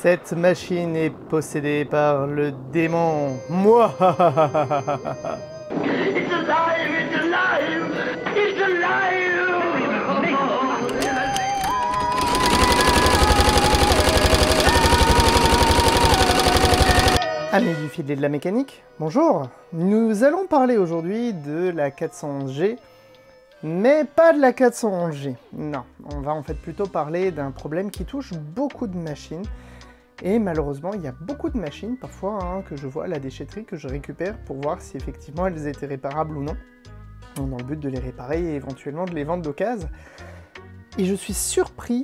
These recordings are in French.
Cette machine est possédée par le démon. Moi. It's alive! It's alive! It's alive! Amis du filet de la mécanique, bonjour. Nous allons parler aujourd'hui de la 411G, mais pas de la 411G. Non, on va en fait plutôt parler d'un problème qui touche beaucoup de machines. Et malheureusement, il y a beaucoup de machines, parfois, que je vois à la déchetterie, que je récupère pour voir si effectivement elles étaient réparables ou non. Dans le but de les réparer et éventuellement de les vendre d'occasion. Et je suis surpris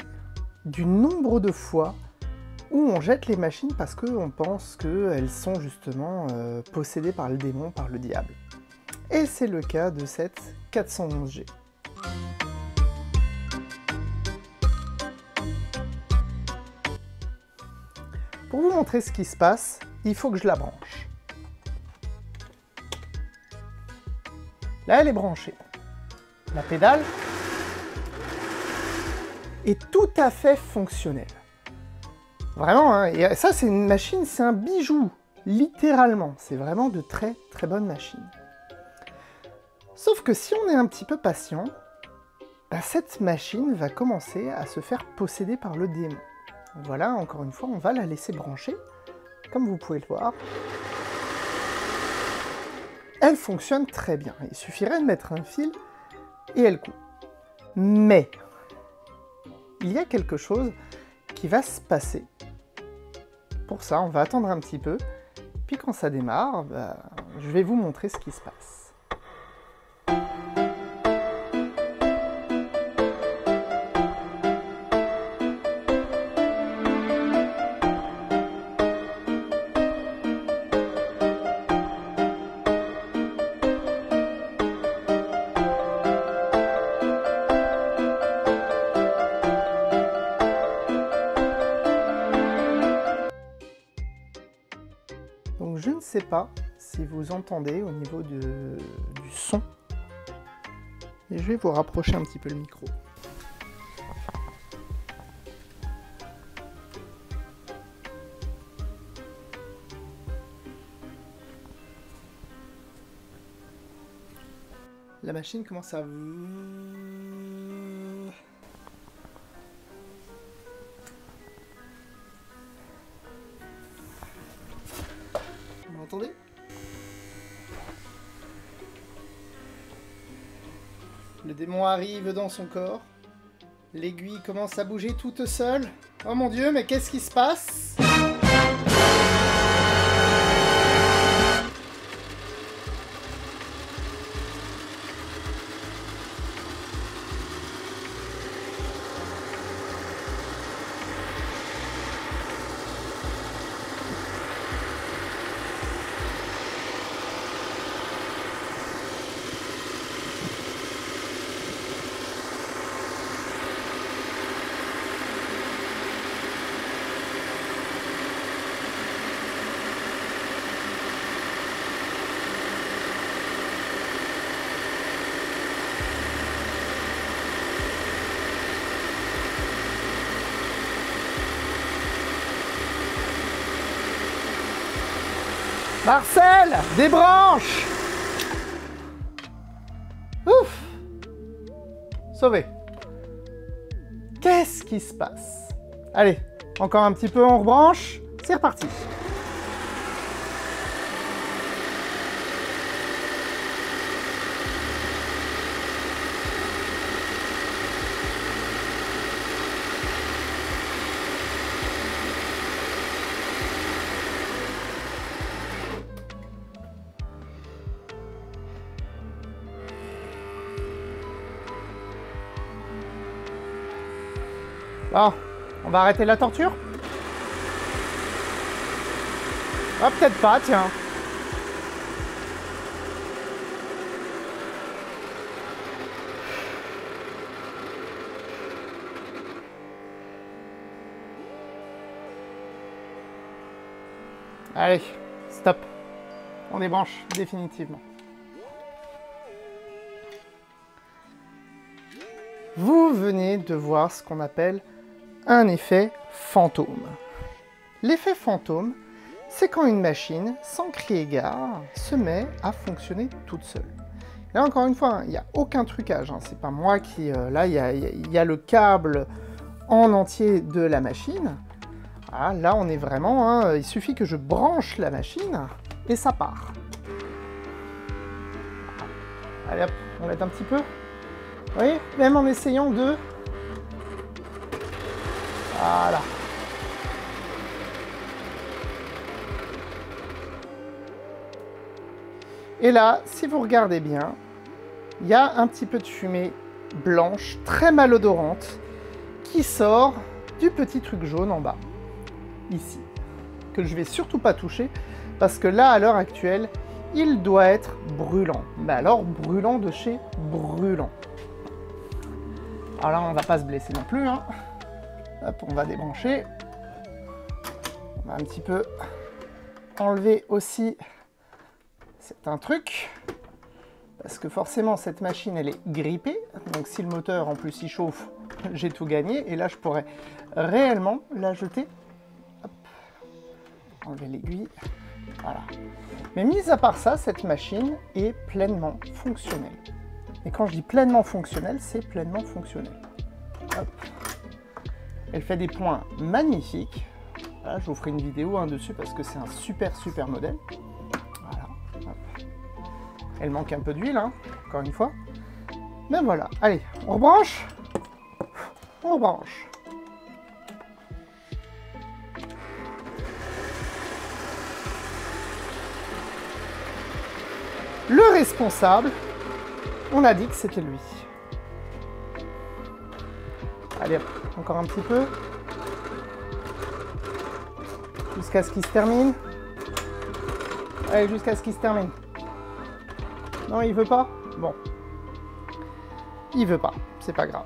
du nombre de fois où on jette les machines parce qu'on pense qu'elles sont justement possédées par le démon, par le diable. Et c'est le cas de cette 411G. Pour vous montrer ce qui se passe, il faut que je la branche. Là, elle est branchée. La pédale est tout à fait fonctionnelle. Vraiment, hein, et ça c'est une machine, c'est un bijou, littéralement. C'est vraiment de très très bonnes machines. Sauf que si on est un petit peu patient, cette machine va commencer à se faire posséder par le démon. Voilà, encore une fois, on va la laisser brancher, comme vous pouvez le voir. Elle fonctionne très bien, il suffirait de mettre un fil et elle coule. Mais, il y a quelque chose qui va se passer. Pour ça, on va attendre un petit peu, puis quand ça démarre, je vais vous montrer ce qui se passe. Donc je ne sais pas si vous entendez au niveau du son. Et je vais vous rapprocher un petit peu le micro. La machine commence à... Vous m'entendez? Le démon arrive dans son corps. L'aiguille commence à bouger toute seule. Oh mon Dieu, mais qu'est-ce qui se passe? Marcel, débranche! Ouf! Sauvé. Qu'est-ce qui se passe? Allez, encore un petit peu, on rebranche. C'est reparti. Bon, on va arrêter la torture? Ah, peut-être pas, tiens. Allez, stop. On débranche définitivement. Vous venez de voir ce qu'on appelle un effet fantôme. L'effet fantôme, c'est quand une machine, sans crier gare, se met à fonctionner toute seule. Là, encore une fois, il n'y a aucun trucage. C'est pas moi qui... là, il y a le câble en entier de la machine. Ah, là, on est vraiment... il suffit que je branche la machine et ça part. Allez hop, on l'aide un petit peu. Vous voyez, même en essayant de... Voilà. Et là, si vous regardez bien, il y a un petit peu de fumée blanche, très malodorante, qui sort du petit truc jaune en bas, ici, que je vais surtout pas toucher, parce que là, à l'heure actuelle, il doit être brûlant. Mais alors, brûlant de chez brûlant. Alors là, on va pas se blesser non plus, hein. Hop, on va débrancher. On va un petit peu enlever aussi... C'est un truc, parce que forcément cette machine elle est grippée, donc si le moteur en plus il chauffe, j'ai tout gagné, et là je pourrais réellement la jeter. Hop. Enlever l'aiguille, voilà. Mais mis à part ça, cette machine est pleinement fonctionnelle. Et quand je dis pleinement fonctionnelle, c'est pleinement fonctionnel. Hop. Elle fait des points magnifiques. Voilà, je vous ferai une vidéo dessus parce que c'est un super modèle. Elle manque un peu d'huile, hein, encore une fois. Mais voilà, allez, on rebranche. On rebranche. Le responsable, on a dit que c'était lui. Allez, hop, encore un petit peu. Jusqu'à ce qu'il se termine. Allez, jusqu'à ce qu'il se termine. Non, il veut pas? Bon. Il veut pas, c'est pas grave.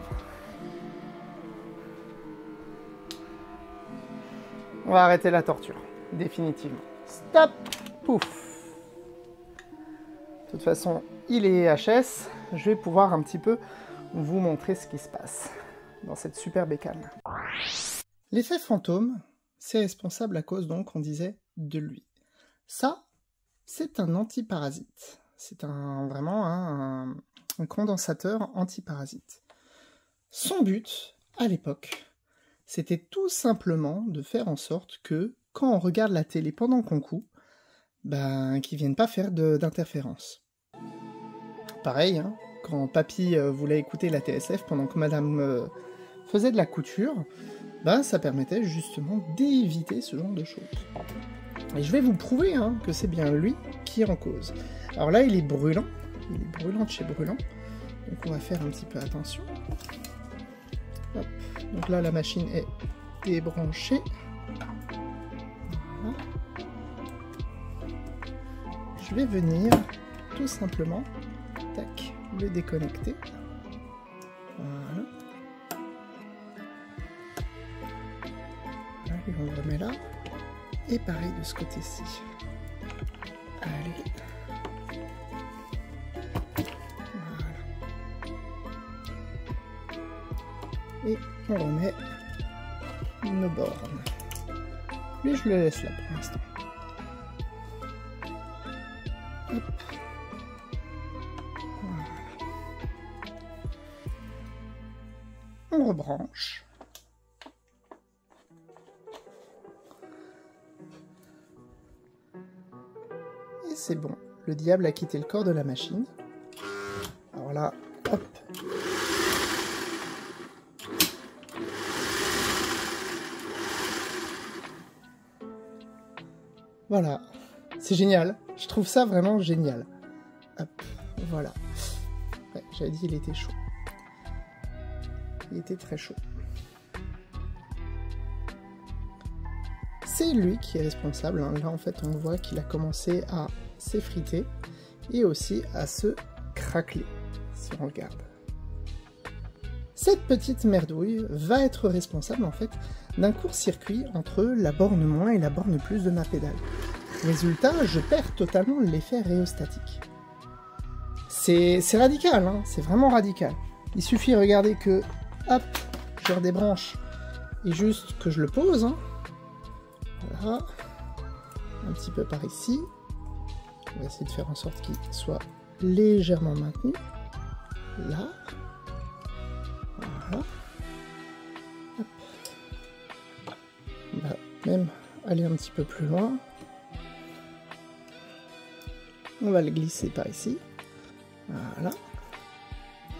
On va arrêter la torture, définitivement. Stop! Pouf! De toute façon, il est HS. Je vais pouvoir un petit peu vous montrer ce qui se passe dans cette super bécane. L'effet fantôme, c'est responsable à cause, donc, on disait, de lui. Ça, c'est un antiparasite. C'est vraiment un condensateur antiparasite. Son but, à l'époque, c'était tout simplement de faire en sorte que, quand on regarde la télé pendant qu'on coud, qu'ils viennent pas faire d'interférence. Pareil, hein, quand papy voulait écouter la TSF pendant que madame faisait de la couture, ça permettait justement d'éviter ce genre de choses. Et je vais vous prouver que c'est bien lui qui est en cause. Alors là, il est brûlant de chez brûlant, donc on va faire un petit peu attention. Hop. Donc là, la machine est débranchée. Voilà. Je vais venir tout simplement, tac, le déconnecter. Voilà. Voilà, et on le remet là. Et pareil de ce côté-ci. Allez. Voilà. Et on remet nos bornes. Lui, je le laisse là pour l'instant. Hop. Voilà. On rebranche. Et c'est bon. Le diable a quitté le corps de la machine. Alors là, hop. Voilà. C'est génial. Je trouve ça vraiment génial. Hop. Voilà. Ouais, j'avais dit il était chaud. Il était très chaud. C'est lui qui est responsable. Là, en fait, on voit qu'il a commencé à s'effriter et aussi à se craqueler, si on regarde. Cette petite merdouille va être responsable, en fait, d'un court-circuit entre la borne moins et la borne plus de ma pédale. Résultat, je perds totalement l'effet rhéostatique. C'est radical, hein, c'est vraiment radical. Il suffit, regardez que, hop, je redébranche et juste que je le pose, hein. Voilà. Un petit peu par ici. On va essayer de faire en sorte qu'il soit légèrement maintenu. Là. Voilà. Hop. On va même aller un petit peu plus loin. On va le glisser par ici. Voilà.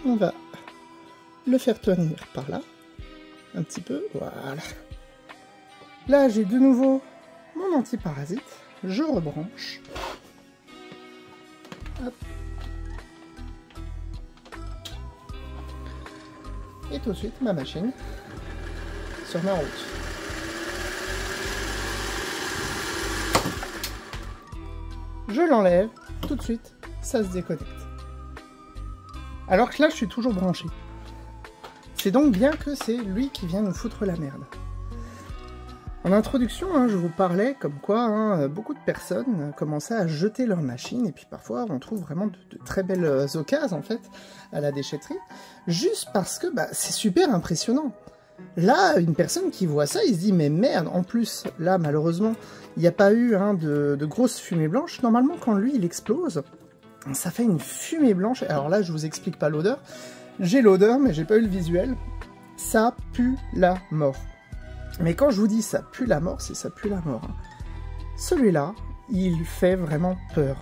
On va le faire tenir par là. Un petit peu. Voilà. Là, j'ai de nouveau mon antiparasite. Je rebranche. Hop. Et tout de suite, ma machine se remet en route. Je l'enlève, tout de suite, ça se déconnecte. Alors que là, je suis toujours branché. C'est donc bien que c'est lui qui vient nous foutre la merde. En introduction, je vous parlais comme quoi beaucoup de personnes commençaient à jeter leurs machines, et puis parfois on trouve vraiment de très belles occasions en fait à la déchetterie, juste parce que c'est super impressionnant. Là, une personne qui voit ça, il se dit mais merde, en plus là malheureusement il n'y a pas eu de grosses fumées blanches. Normalement quand lui il explose, ça fait une fumée blanche. Alors là je vous explique pas l'odeur, j'ai l'odeur mais j'ai pas eu le visuel, ça pue la mort. Mais quand je vous dis ça pue la mort, c'est ça pue la mort. Celui-là, il fait vraiment peur.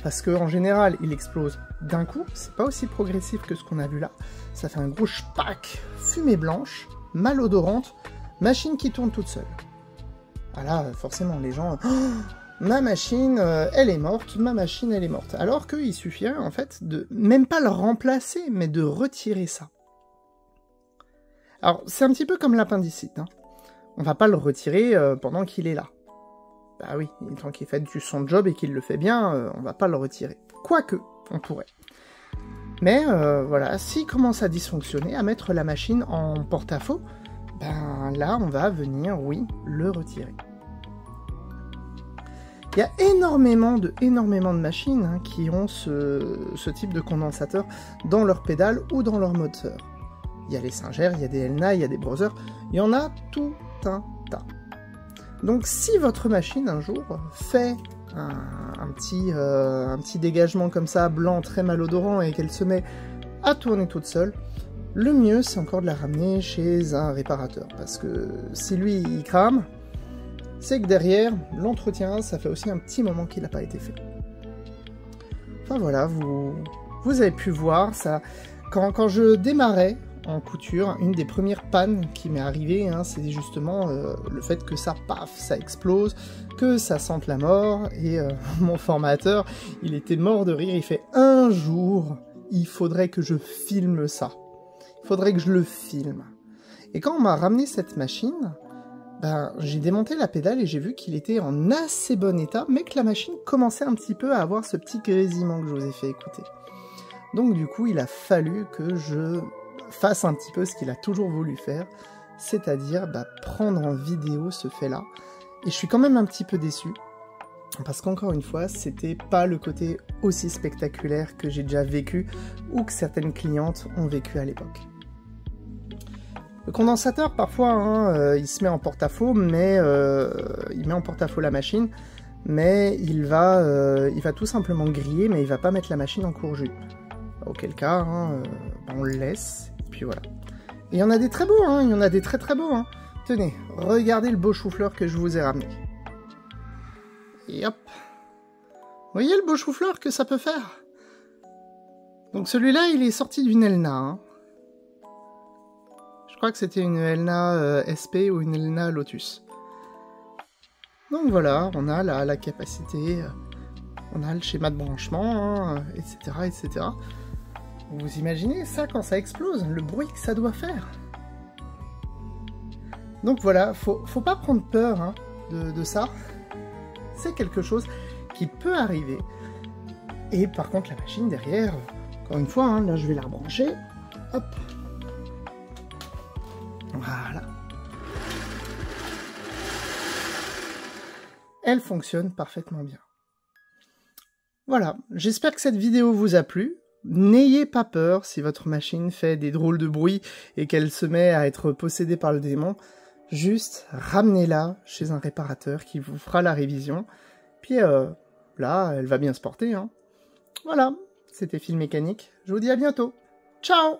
Parce qu'en général, il explose d'un coup. C'est pas aussi progressif que ce qu'on a vu là. Ça fait un gros spack, fumée blanche, malodorante, machine qui tourne toute seule. Voilà, forcément, les gens... Oh, ma machine, elle est morte, ma machine, elle est morte. Alors qu'il suffirait, en fait, de même pas le remplacer, mais de retirer ça. Alors, c'est un petit peu comme l'appendicite, On va pas le retirer pendant qu'il est là. Bah oui, tant qu'il fait son job et qu'il le fait bien, on va pas le retirer. Quoique, on pourrait. Mais voilà, s'il commence à dysfonctionner, à mettre la machine en porte-à-faux, ben là, on va venir, oui, le retirer. Il y a énormément de machines qui ont ce type de condensateur dans leur pédale ou dans leur moteur. Il y a les Singer, il y a des Elna, il y a des Brother, il y en a tout un tas. Donc si votre machine un jour fait un petit dégagement comme ça, blanc, très malodorant, et qu'elle se met à tourner toute seule, le mieux c'est encore de la ramener chez un réparateur, parce que si lui il crame, c'est que derrière, l'entretien, ça fait aussi un petit moment qu'il n'a pas été fait. Enfin voilà, vous avez pu voir, ça, quand je démarrais en couture, une des premières pannes qui m'est arrivée, c'est justement le fait que ça, paf, ça explose, que ça sente la mort, et mon formateur, il était mort de rire, il fait « Un jour, il faudrait que je filme ça. Il faudrait que je le filme. » Et quand on m'a ramené cette machine, j'ai démonté la pédale et j'ai vu qu'il était en assez bon état, mais que la machine commençait un petit peu à avoir ce petit grésillement que je vous ai fait écouter. Donc du coup, il a fallu que je fasse un petit peu ce qu'il a toujours voulu faire, c'est-à-dire prendre en vidéo ce fait-là. Et je suis quand même un petit peu déçu, parce qu'encore une fois, c'était pas le côté aussi spectaculaire que j'ai déjà vécu, ou que certaines clientes ont vécu à l'époque. Le condensateur, parfois, il se met en porte-à-faux, mais il met en porte-à-faux la machine, mais il va tout simplement griller, mais il va pas mettre la machine en court-jus. Auquel cas, on le laisse, et puis voilà. Et il y en a des très beaux, il y en a des très très beaux. Tenez, regardez le beau chou-fleur que je vous ai ramené. Et hop. Vous voyez le beau chou-fleur que ça peut faire? Donc celui-là, il est sorti d'une Elna. Je crois que c'était une Elna SP ou une Elna Lotus. Donc voilà, on a la capacité, on a le schéma de branchement, etc., etc. Vous imaginez ça quand ça explose, le bruit que ça doit faire? Donc voilà, faut pas prendre peur de ça. C'est quelque chose qui peut arriver. Et par contre, la machine derrière, encore une fois, là je vais la rebrancher. Hop. Voilà. Elle fonctionne parfaitement bien. Voilà, j'espère que cette vidéo vous a plu. N'ayez pas peur si votre machine fait des drôles de bruit et qu'elle se met à être possédée par le démon. juste ramenez-la chez un réparateur qui vous fera la révision. Puis là, elle va bien se porter, hein. Voilà, c'était Fil Mécanique. Je vous dis à bientôt. Ciao!